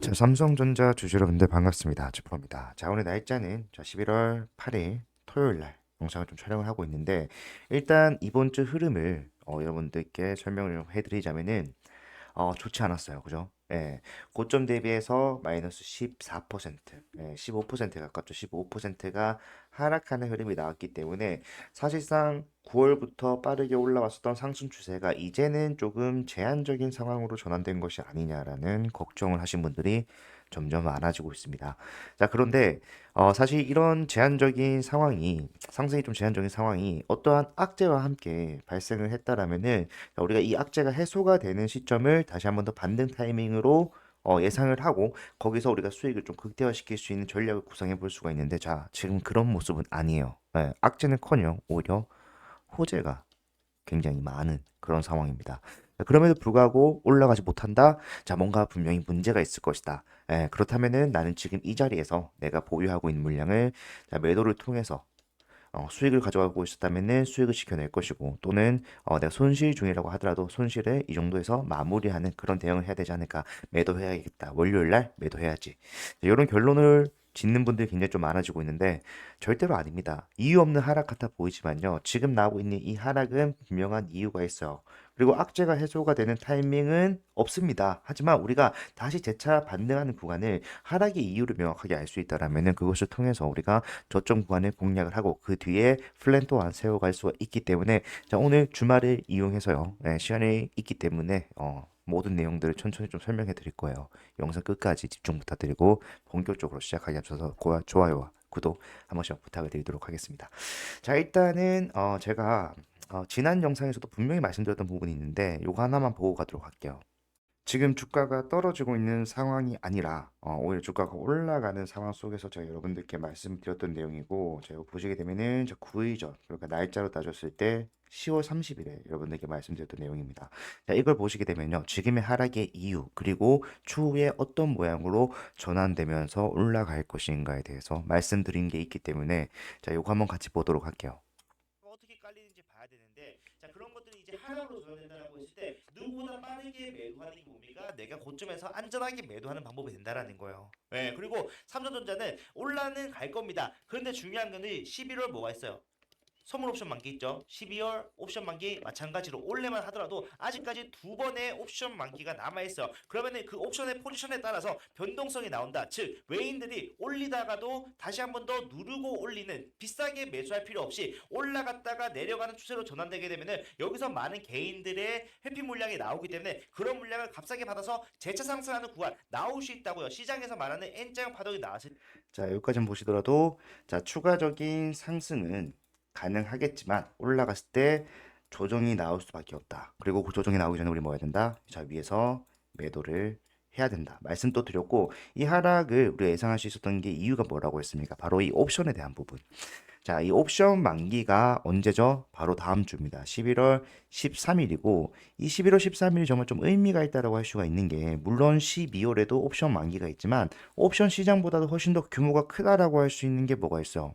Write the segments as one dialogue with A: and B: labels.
A: 자, 삼성전자 주주 여러분들 반갑습니다. 주프로입니다. 자, 오늘 날짜는 11월 8일 토요일 날 영상을 좀 촬영을 하고 있는데 일단 이번 주 흐름을 여러분들께 설명을 해드리자면은 좋지 않았어요. 그죠? 예. 고점 대비해서 마이너스 14%, 15% 가깝죠. 15%가 하락하는 흐름이 나왔기 때문에 사실상 9월부터 빠르게 올라왔었던 상승 추세가 이제는 조금 제한적인 상황으로 전환된 것이 아니냐라는 걱정을 하신 분들이 점점 많아지고 있습니다. 자, 그런데 사실 이런 제한적인 상황이 상승이 좀 제한적인 상황이 어떠한 악재와 함께 발생을 했다라면은 자, 우리가 이 악재가 해소가 되는 시점을 다시 한번 더 반등 타이밍으로 예상을 하고 거기서 우리가 수익을 좀 극대화시킬 수 있는 전략을 구상해 볼 수가 있는데 자, 지금 그런 모습은 아니에요. 예, 악재는커녕 오히려 호재가 굉장히 많은 그런 상황입니다. 자, 그럼에도 불구하고 올라가지 못한다. 자, 뭔가 분명히 문제가 있을 것이다. 그렇다면은 나는 지금 이 자리에서 내가 보유하고 있는 물량을 자, 매도를 통해서 수익을 가져가고 있었다면은 수익을 지켜낼 것이고 또는 내가 손실 중이라고 하더라도 손실을 이 정도에서 마무리하는 그런 대응을 해야 되지 않을까. 매도해야겠다. 월요일 날 매도해야지. 이런 결론을 짓는 분들이 굉장히 좀 많아지고 있는데 절대로 아닙니다. 이유 없는 하락 같아 보이지만요. 지금 나오고 있는 이 하락은 분명한 이유가 있어요. 그리고 악재가 해소가 되는 타이밍은 없습니다. 하지만 우리가 다시 재차 반등하는 구간을 하락의 이유를 명확하게 알 수 있다라면은 그것을 통해서 우리가 저점 구간을 공략을 하고 그 뒤에 플랜 또한 세워갈 수가 있기 때문에 자, 오늘 주말을 이용해서요. 시간이 있기 때문에 모든 내용들을 천천히 좀 설명해 드릴 거예요. 영상 끝까지 집중 부탁드리고 본격적으로 시작하기 앞서서 좋아요와 구독 한 번씩 부탁을 드리도록 하겠습니다. 자, 일단은 제가 지난 영상에서도 분명히 말씀드렸던 부분이 있는데 요거 하나만 보고 가도록 할게요. 지금 주가가 떨어지고 있는 상황이 아니라 오히려 주가가 올라가는 상황 속에서 제가 여러분들께 말씀드렸던 내용이고 제가 보시게 되면은 저 9일 전 그러니까 날짜로 따졌을 때 10월 30일에 여러분들께 말씀드렸던 내용입니다. 자, 이걸 보시게 되면요. 지금의 하락의 이유 그리고 추후에 어떤 모양으로 전환되면서 올라갈 것인가에 대해서 말씀드린 게 있기 때문에 자, 요거 한번 같이 보도록 할게요. 어떻게 깔리는지 봐야 되는데 자 그런 것들이 이제 하락으로 전환된다라고 했을 때 누구보다 빠르게 매도하는 경우가 내가 고점에서 안전하게 매도하는 방법이 된다라는 거예요. 네, 그리고 삼성전자는 올라는 갈 겁니다. 그런데 중요한 거는 11월 뭐가 있어요? 선물 옵션 만기 있죠. 12월 옵션 만기 마찬가지로 올래만 하더라도 아직까지 두 번의 옵션 만기가 남아있어요. 그러면은 그 옵션의 포지션에 따라서 변동성이 나온다. 즉 외인들이 올리다가도 다시 한 번 더 누르고 올리는 비싸게 매수할 필요 없이 올라갔다가 내려가는 추세로 전환되게 되면은 여기서 많은 개인들의 회피 물량이 나오기 때문에 그런 물량을 값싸게 받아서 재차 상승하는 구간 나올 수 있다고요. 시장에서 말하는 N자형 파동이 나왔을 자, 여기까지 보시더라도 자, 추가적인 상승은 가능하겠지만 올라갔을 때 조정이 나올 수밖에 없다. 그리고 그 조정이 나오기 전에 우리 뭐 해야 된다? 자, 위에서 매도를 해야 된다. 말씀 또 드렸고 이 하락을 우리가 예상할 수 있었던 게 이유가 뭐라고 했습니까? 바로 이 옵션에 대한 부분. 자, 이 옵션 만기가 언제죠? 바로 다음 주입니다. 11월 13일이고 이 11월 13일이 정말 좀 의미가 있다라고 할 수가 있는 게 물론 12월에도 옵션 만기가 있지만 옵션 시장보다도 훨씬 더 규모가 크다라고 할 수 있는 게 뭐가 있어?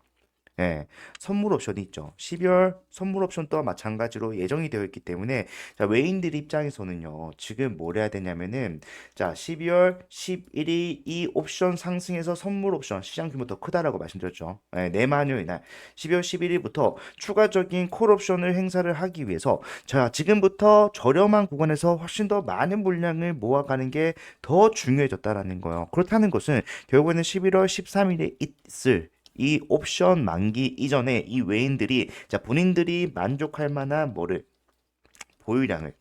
A: 예, 선물 옵션이 있죠. 12월 선물 옵션 또한 마찬가지로 예정이 되어 있기 때문에 자, 외인들 입장에서는요. 지금 뭘 해야 되냐면은 자, 12월 11일 이 옵션 상승해서 선물 옵션 시장 규모 더 크다라고 말씀드렸죠. 예, 내만요일 날 12월 11일부터 추가적인 콜 옵션을 행사를 하기 위해서 자, 지금부터 저렴한 구간에서 훨씬 더 많은 물량을 모아가는 게 더 중요해졌다라는 거예요. 그렇다는 것은 결국에는 11월 13일에 있을 이 옵션 만기 이전에 이 외인들이 자 본인들이 만족할 만한 뭐를 보유량을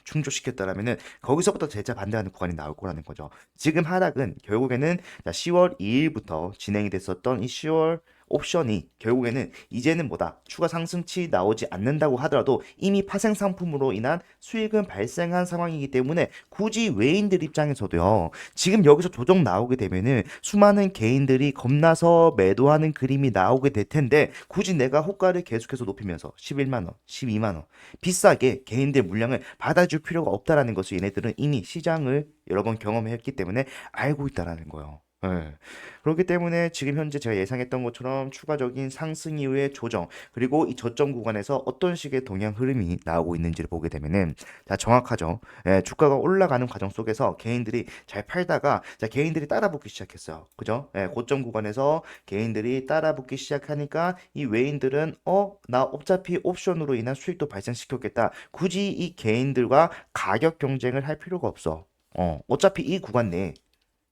A: 충족시켰다라면은 거기서부터 재차 반대하는 구간이 나올 거라는 거죠. 지금 하락은 결국에는 10월 2일부터 진행이 됐었던 이 10월 옵션이 결국에는 이제는 뭐다 추가 상승치 나오지 않는다고 하더라도 이미 파생 상품으로 인한 수익은 발생한 상황이기 때문에 굳이 외인들 입장에서도요 지금 여기서 조정 나오게 되면은 수많은 개인들이 겁나서 매도하는 그림이 나오게 될 텐데 굳이 내가 호가를 계속해서 높이면서 11만 원, 12만 원 비싸게 개인들 물량을 받아줄 필요가 없다라는 것을 얘네들은 이미 시장을 여러 번 경험했기 때문에 알고 있다라는 거예요. 예. 그렇기 때문에 지금 현재 제가 예상했던 것처럼 추가적인 상승 이후의 조정, 그리고 이 저점 구간에서 어떤 식의 동향 흐름이 나오고 있는지를 보게 되면은 자, 정확하죠. 예, 주가가 올라가는 과정 속에서 개인들이 잘 팔다가 자, 개인들이 따라붙기 시작했어요. 그죠? 예, 고점 구간에서 개인들이 따라붙기 시작하니까 이 외인들은 나 어차피 옵션으로 인한 수익도 발생시켰겠다. 굳이 이 개인들과 가격 경쟁을 할 필요가 없어. 어차피 이 구간 내에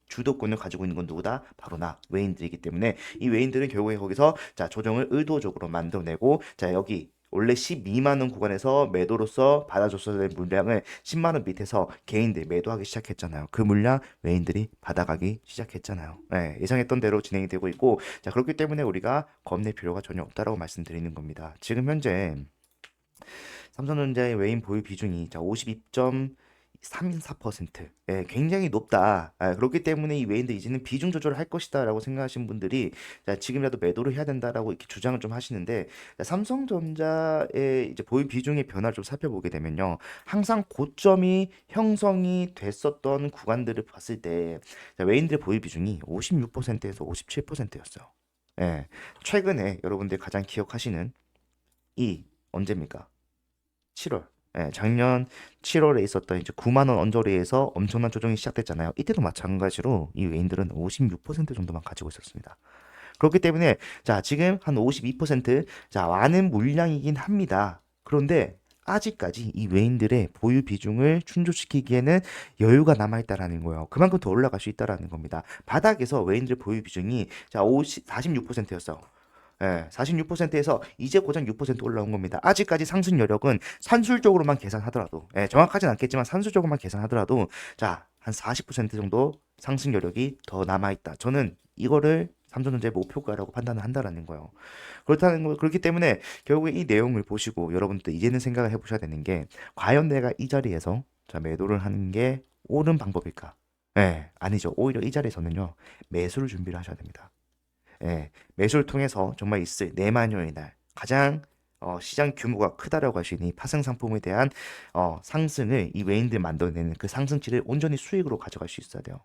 A: 주도권을 가지고 있는 건 누구다? 바로 나 외인들이기 때문에 이 외인들은 결국에 거기서 자 조정을 의도적으로 만들어내고 자 여기 원래 12만 원 구간에서 매도로서 받아줬어야 될 물량을 10만 원 밑에서 개인들 매도하기 시작했잖아요. 그 물량 외인들이 받아가기 시작했잖아요. 네, 예상했던 대로 진행이 되고 있고 자 그렇기 때문에 우리가 겁낼 필요가 전혀 없다라고 말씀드리는 겁니다. 지금 현재 삼성전자의 외인 보유 비중이 자 52.34%. 예, 굉장히 높다. 그렇기 때문에 이 외인들 이제는 비중 조절을 할 것이다라고 생각하시는 분들이 자, 지금이라도 매도를 해야 된다라고 이렇게 주장을 좀 하시는데 자, 삼성전자의 이제 보유 비중의 변화를 좀 살펴보게 되면요. 항상 고점이 형성이 됐었던 구간들을 봤을 때 자, 외인들의 보유 비중이 56%에서 57%였어요. 예. 최근에 여러분들 가장 기억하시는 이 언제입니까? 7월. 예, 작년 7월에 있었던 이제 9만 원 언저리에서 엄청난 조정이 시작됐잖아요. 이때도 마찬가지로 이 외인들은 56% 정도만 가지고 있었습니다. 그렇기 때문에 자, 지금 한 52% 자, 많은 물량이긴 합니다. 그런데 아직까지 이 외인들의 보유 비중을 충족시키기에는 여유가 남아있다라는 거예요. 그만큼 더 올라갈 수 있다라는 겁니다. 바닥에서 외인들 보유 비중이 자, 46%였어. 예, 46%에서 이제 고작 6% 올라온 겁니다. 아직까지 상승 여력은 산술적으로만 계산하더라도, 예, 정확하진 않겠지만 산술적으로만 계산하더라도, 자, 한 40% 정도 상승 여력이 더 남아있다. 저는 이거를 삼성전자의 목표가라고 판단을 한다라는 거예요. 그렇기 때문에 결국에 이 내용을 보시고 여러분들 이제는 생각을 해보셔야 되는 게, 과연 내가 이 자리에서 자, 매도를 하는 게 옳은 방법일까? 예, 아니죠. 오히려 이 자리에서는요, 매수를 준비를 하셔야 됩니다. 예, 매수를 통해서 정말 있을 내만여의 날 가장 시장 규모가 크다라고 할 수 있는 이 파생 상품에 대한 상승을 이 외인들 만들어내는 그 상승치를 온전히 수익으로 가져갈 수 있어야 돼요.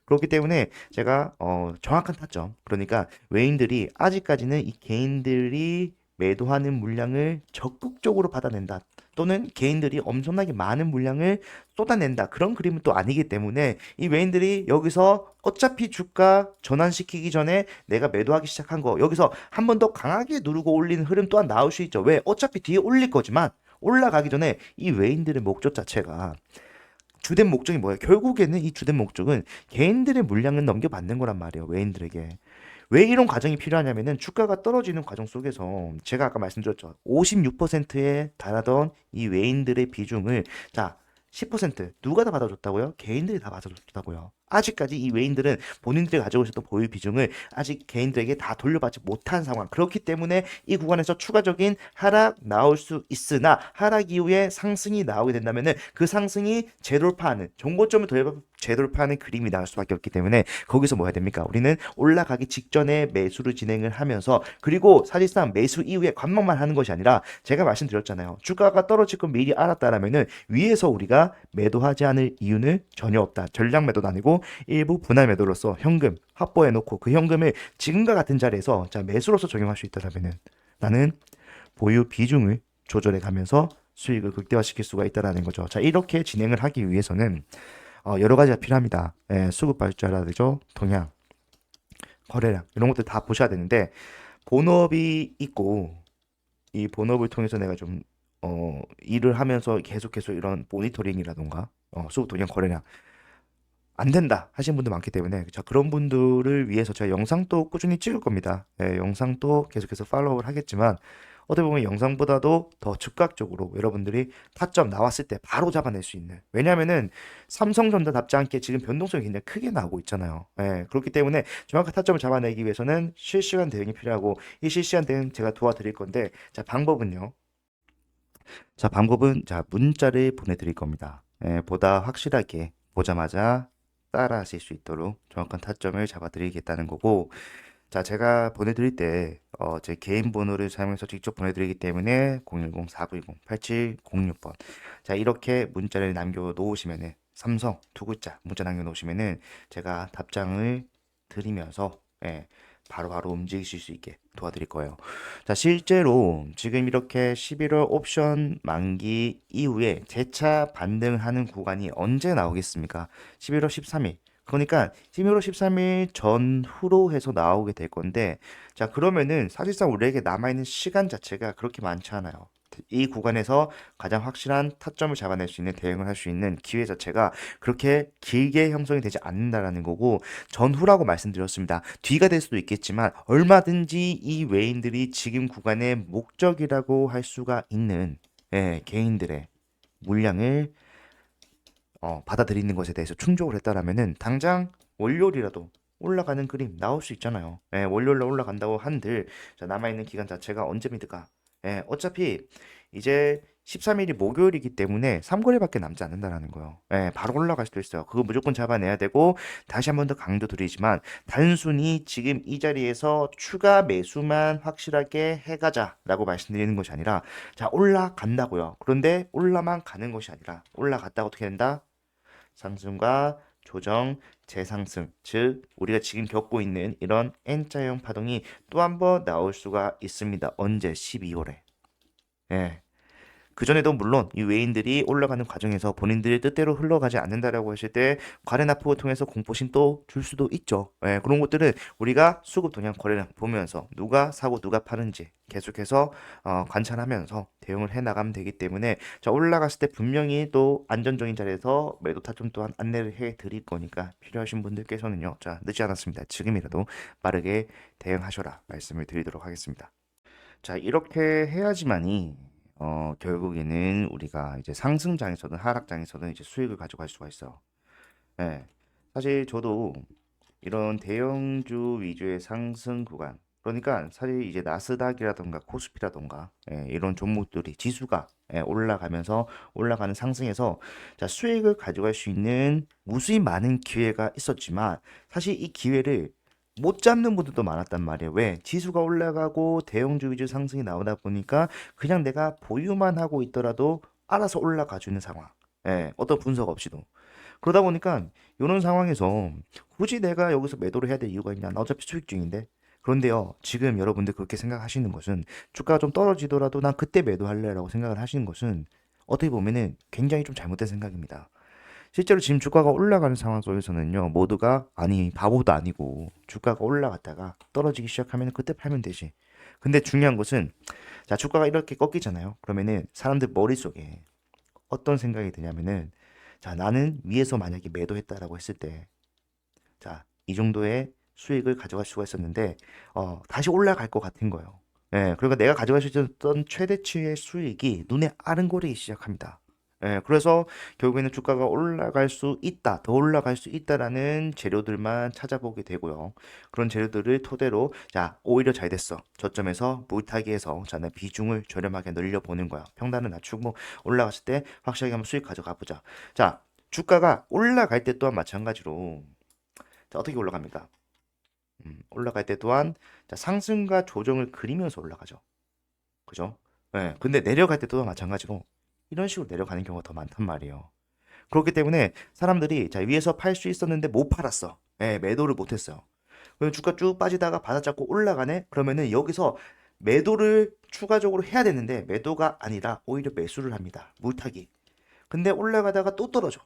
A: 그렇기 때문에 제가 정확한 타점 그러니까 외인들이 아직까지는 이 개인들이 매도하는 물량을 적극적으로 받아낸다 또는 개인들이 엄청나게 많은 물량을 쏟아낸다 그런 그림은 또 아니기 때문에 이 외인들이 여기서 어차피 주가 전환시키기 전에 내가 매도하기 시작한 거 여기서 한 번 더 강하게 누르고 올리는 흐름 또한 나올 수 있죠. 왜? 어차피 뒤에 올릴 거지만 올라가기 전에 이 외인들의 목적 자체가 주된 목적이 뭐예요? 결국에는 이 주된 목적은 개인들의 물량을 넘겨받는 거란 말이에요. 외인들에게. 왜 이런 과정이 필요하냐면은 주가가 떨어지는 과정 속에서 제가 아까 말씀드렸죠. 56%에 달하던 이 외인들의 비중을 자, 10% 누가 다 받아줬다고요? 개인들이 다 받아줬다고요. 아직까지 이 외인들은 본인들이 가지고 있었던 보유 비중을 아직 개인들에게 다 돌려받지 못한 상황. 그렇기 때문에 이 구간에서 추가적인 하락 나올 수 있으나 하락 이후에 상승이 나오게 된다면은 그 상승이 재돌파하는 정고점을 재돌파하는 그림이 나올 수밖에 없기 때문에 거기서 뭐 해야 됩니까? 우리는 올라가기 직전에 매수를 진행을 하면서 그리고 사실상 매수 이후에 관망만 하는 것이 아니라 제가 말씀드렸잖아요. 주가가 떨어질 건 미리 알았다라면은 위에서 우리가 매도하지 않을 이유는 전혀 없다. 전량 매도도 아니고 일부 분할 매도로서 현금 확보해 놓고 그 현금을 지금과 같은 자리에서 자 매수로서 적용할 수 있다라면은 나는 보유 비중을 조절해 가면서 수익을 극대화시킬 수가 있다라는 거죠. 자 이렇게 진행을 하기 위해서는 여러 가지가 필요합니다. 수급 발주라든지 동향, 거래량 이런 것들 다 보셔야 되는데 본업이 있고 이 본업을 통해서 내가 좀 일을 하면서 계속해서 이런 모니터링이라던가 수급 동향 거래량 안 된다 하시는 분들 많기 때문에 자 그런 분들을 위해서 제가 영상도 꾸준히 찍을 겁니다. 영상도 계속해서 팔로우를 하겠지만 어떻게 보면 영상보다도 더 즉각적으로 여러분들이 타점 나왔을 때 바로 잡아낼 수 있는 왜냐하면은 삼성전자답지 않게 지금 변동성이 굉장히 크게 나오고 있잖아요. 그렇기 때문에 정확한 타점을 잡아내기 위해서는 실시간 대응이 필요하고 이 실시간 대응 제가 도와드릴 건데 자 방법은요. 자 방법은 자 문자를 보내드릴 겁니다. 보다 확실하게 보자마자 따라 하실 수 있도록 정확한 타점을 잡아드리겠다는 거고 자 제가 보내드릴 때 제 개인 번호를 사용해서 직접 보내드리기 때문에 010-4920-8706번 자 이렇게 문자를 남겨 놓으시면은 삼성 두 글자 문자 남겨 놓으시면은 제가 답장을 드리면서 바로바로 움직이실 수 있게 도와드릴 거예요. 자, 실제로 지금 이렇게 11월 옵션 만기 이후에 재차 반등하는 구간이 언제 나오겠습니까? 11월 13일. 그러니까 11월 13일 전후로 해서 나오게 될 건데, 자, 그러면은 사실상 우리에게 남아있는 시간 자체가 그렇게 많지 않아요. 이 구간에서 가장 확실한 타점을 잡아낼 수 있는 대응을 할 수 있는 기회 자체가 그렇게 길게 형성이 되지 않는다라는 거고, 전후라고 말씀드렸습니다. 뒤가 될 수도 있겠지만 얼마든지 이 외인들이 지금 구간의 목적이라고 할 수가 있는 개인들의 물량을 받아들이는 것에 대해서 충족을 했다라면은 당장 월요일이라도 올라가는 그림 나올 수 있잖아요. 월요일로 올라간다고 한들 자, 남아있는 기간 자체가 언제입니까? 어차피 이제 13일이 목요일이기 때문에 3거래밖에 남지 않는다라는 거예요. 바로 올라갈 수도 있어요. 그거 무조건 잡아내야 되고 다시 한 번 더 강조 드리지만 단순히 지금 이 자리에서 추가 매수만 확실하게 해가자라고 말씀드리는 것이 아니라 자, 올라간다고요. 그런데 올라만 가는 것이 아니라 올라갔다 어떻게 된다? 상승과 조정, 재상승, 즉 우리가 지금 겪고 있는 이런 N자형 파동이 또 한 번 나올 수가 있습니다. 언제? 12월에. 예. 그전에도 물론 이 외인들이 올라가는 과정에서 본인들의 뜻대로 흘러가지 않는다라고 했을 때 거래 납부를 통해서 공포심 또 줄 수도 있죠. 그런 것들은 우리가 수급 동향 거래량 보면서 누가 사고 누가 파는지 계속해서 관찰하면서 대응을 해 나가면 되기 때문에 자, 올라갔을 때 분명히 또 안전적인 자리에서 매도 타점 또한 안내를 해 드릴 거니까 필요하신 분들께서는요. 자, 늦지 않았습니다. 지금이라도 빠르게 대응하셔라 말씀을 드리도록 하겠습니다. 자, 이렇게 해야지만이 결국에는 우리가 이제 상승장에서든 하락장에서든 이제 수익을 가져갈 수가 있어. 예. 사실 저도 이런 대형주 위주의 상승 구간, 그러니까 사실 이제 나스닥이라던가 코스피라던가 이런 종목들이 지수가 올라가면서 올라가는 상승에서 자, 수익을 가져갈 수 있는 무수히 많은 기회가 있었지만 사실 이 기회를 못 잡는 분들도 많았단 말이에요. 왜? 지수가 올라가고 대형주 위주 상승이 나오다 보니까 그냥 내가 보유만 하고 있더라도 알아서 올라가 주는 상황. 어떤 분석 없이도. 그러다 보니까 이런 상황에서 굳이 내가 여기서 매도를 해야 될 이유가 있냐? 나 어차피 수익 중인데. 그런데요, 지금 여러분들 그렇게 생각하시는 것은 주가가 좀 떨어지더라도 난 그때 매도할래라고 생각을 하시는 것은 어떻게 보면은 굉장히 좀 잘못된 생각입니다. 실제로 지금 주가가 올라가는 상황 속에서는요, 모두가 아니 바보도 아니고 주가가 올라갔다가 떨어지기 시작하면 그때 팔면 되지. 근데 중요한 것은 자, 주가가 이렇게 꺾이잖아요. 그러면은 사람들 머릿속에 어떤 생각이 드냐면은 자, 나는 위에서 만약에 매도했다라고 했을 때 자, 이 정도의 수익을 가져갈 수가 있었는데 다시 올라갈 것 같은 거예요. 그러니까 내가 가져갈 수 있었던 최대치의 수익이 눈에 아른거리기 시작합니다. 그래서 결국에는 주가가 올라갈 수 있다, 더 올라갈 수 있다라는 재료들만 찾아보게 되고요. 그런 재료들을 토대로 자, 오히려 잘 됐어. 저점에서 물타기해서 자, 내 비중을 저렴하게 늘려보는 거야. 평단을 낮추고 올라갔을 때 확실하게 한번 수익 가져가 보자. 자, 주가가 올라갈 때 또한 마찬가지로 자, 어떻게 올라갑니까? 올라갈 때 또한 자, 상승과 조정을 그리면서 올라가죠. 그죠? 근데 내려갈 때 또한 마찬가지로 이런 식으로 내려가는 경우가 더 많단 말이에요. 그렇기 때문에 사람들이 자, 위에서 팔 수 있었는데 못 팔았어. 매도를 못 했어요. 그럼 주가 쭉 빠지다가 바닥잡고 올라가네? 그러면은 여기서 매도를 추가적으로 해야 되는데 매도가 아니라 오히려 매수를 합니다. 물타기. 근데 올라가다가 또 떨어져.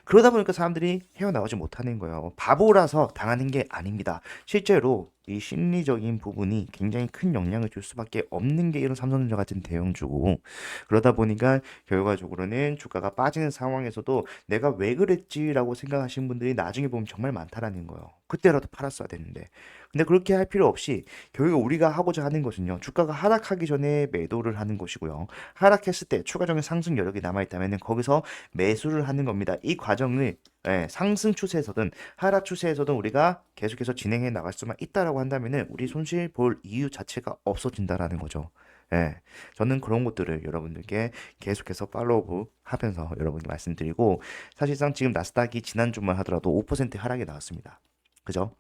A: 그러다 보니까 사람들이 헤어나오지 못하는 거예요. 바보라서 당하는 게 아닙니다. 실제로 이 심리적인 부분이 굉장히 큰 영향을 줄 수밖에 없는 게 이런 삼성전자 같은 대형주고 그러다 보니까 결과적으로는 주가가 빠지는 상황에서도 내가 왜 그랬지라고 생각하시는 분들이 나중에 보면 정말 많다라는 거예요. 그때라도 팔았어야 되는데. 근데 그렇게 할 필요 없이 결국 우리가 하고자 하는 것은요. 주가가 하락하기 전에 매도를 하는 것이고요. 하락했을 때 추가적인 상승 여력이 남아있다면 거기서 매수를 하는 겁니다. 이 과정을 상승 추세에서든 하락 추세에서든 우리가 계속해서 진행해 나갈 수만 있다라고 한다면은 우리 손실 볼 이유 자체가 없어진다라는 거죠. 저는 그런 것들을 여러분들께 계속해서 팔로우 하면서 여러분께 말씀드리고 사실상 지금 나스닥이 지난주만 하더라도 5% 하락이 나왔습니다. 그죠?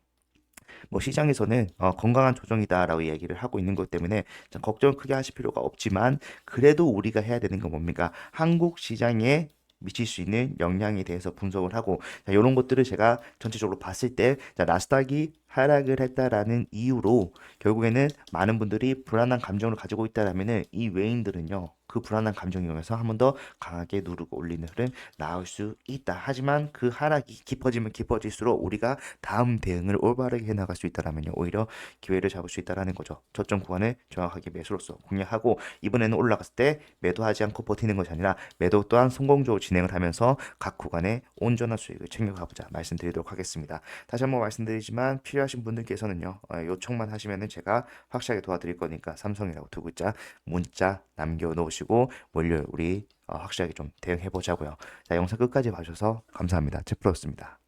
A: 뭐 시장에서는 건강한 조정이다라고 얘기를 하고 있는 것 때문에 걱정 크게 하실 필요가 없지만 그래도 우리가 해야 되는 건 뭡니까? 한국 시장의 미칠 수 있는 영향에 대해서 분석을 하고, 자, 이런 것들을 제가 전체적으로 봤을 때, 자, 나스닥이 하락을 했다라는 이유로 결국에는 많은 분들이 불안한 감정을 가지고 있다라면은 이 외인들은요, 그 불안한 감정에 의해서 한 번 더 강하게 누르고 올리는 흐름 나올 수 있다. 하지만 그 하락이 깊어지면 깊어질수록 우리가 다음 대응을 올바르게 해나갈 수 있다라면요, 오히려 기회를 잡을 수 있다라는 거죠. 저점 구간을 정확하게 매수로서 공략하고, 이번에는 올라갔을 때 매도하지 않고 버티는 것이 아니라 매도 또한 성공적으로 진행을 하면서 각 구간에 온전한 수익을 챙겨가보자 말씀드리도록 하겠습니다. 다시 한번 말씀드리지만 필요하신 분들께서는요, 요청만 하시면은 제가 확실하게 도와드릴 거니까 삼성이라고 두 글자 문자 남겨놓으시고 월요일 우리 확실하게 좀 대응해 보자고요. 자, 영상 끝까지 봐주셔서 감사합니다. 제프로였습니다.